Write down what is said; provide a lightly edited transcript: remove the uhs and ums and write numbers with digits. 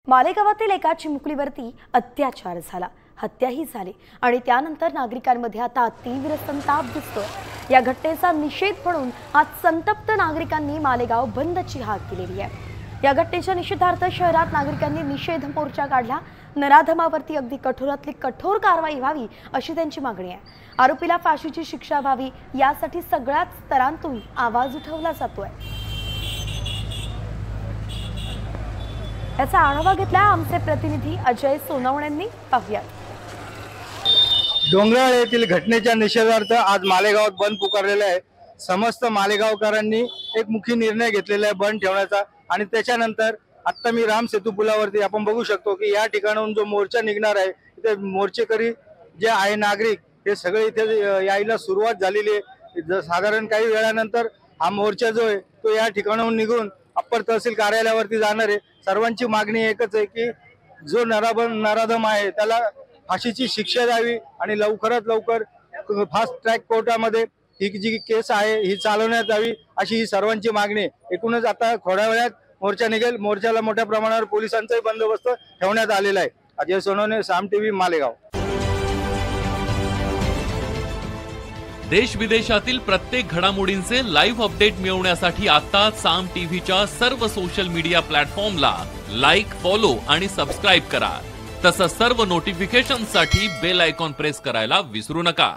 मालेगावातील एका चिमुकलीवरती अत्याचार झाला, हत्याही झाली आणि त्यानंतर नागरिकांमध्ये आता तीव्र संताप दिसतोय। या घटनेचा निषेध म्हणून आज संतप्त नागरिकांनी मालेगाव बंदची हाक दिलेली आहे। या घटनेच्या निषेधार्थ शहरात नागरिकांनी निषेध मोर्चा काढला। नराधमावरती अगदी कठोरातली कठोर कारवाई व्हावी अशी त्यांची मागणी आहे। आरोपीला फाशीची शिक्षा व्हावी यासाठी सगळ्याच स्तरांतून आवाज उठवला जातोय। याचा आढावा घेतला आमचे प्रतिनिधी अजय सोनवणेंनी। पाहूया। डोंगराळ येथील घटनेच्या निषेधार्थ आज मालेगावात बंद पुकारलेला आहे। समस्त मालेगावकरांनी एक मुखी निर्णय घेतलेला आहे बंद ठेवण्याचा। आणि त्याच्यानंतर आता मी राम सेतू पुलावरती आपण बघू शकतो की या ठिकाणाहून जो मोर्चा निघणार आहे, इथे मोर्चेकरी जे आहे नागरिक हे सगळे इथे यायला सुरुवात झालेली आहे। साधारण काही वेळानंतर हा मोर्चा जो आहे तो या ठिकाणाहून निघून अप्पर तहसील कार्यालयावरती जाणार आहे। सर्वांची मागणी एकच आहे की जो नराधम आहे त्याला फाशीची शिक्षा द्यावी आणि लवकरात लवकर फास्ट ट्रॅक कोर्टामध्ये ही जी केस आहे ही चालवण्यात यावी अशी ही सर्वांची मागणी आहे। एकूणच आता थोड्या वेळात मोर्चा निघेल। मोर्चाला मोठ्या प्रमाणावर पोलिसांचाही बंदोबस्त ठेवण्यात आलेला आहे। अजय सोनवणे, साम टीव्ही, मालेगाव। देश विदेशातील प्रत्येक घडामोडींचे लाईव्ह अपडेट मिळवण्यासाठी आता साम टीव्हीच्या सर्व सोशल मीडिया प्लॅटफॉर्मला लाईक, फॉलो आणि सबस्क्राईब करा। तसंच सर्व नोटिफिकेशनसाठी बेल आयकॉन प्रेस करायला विसरू नका।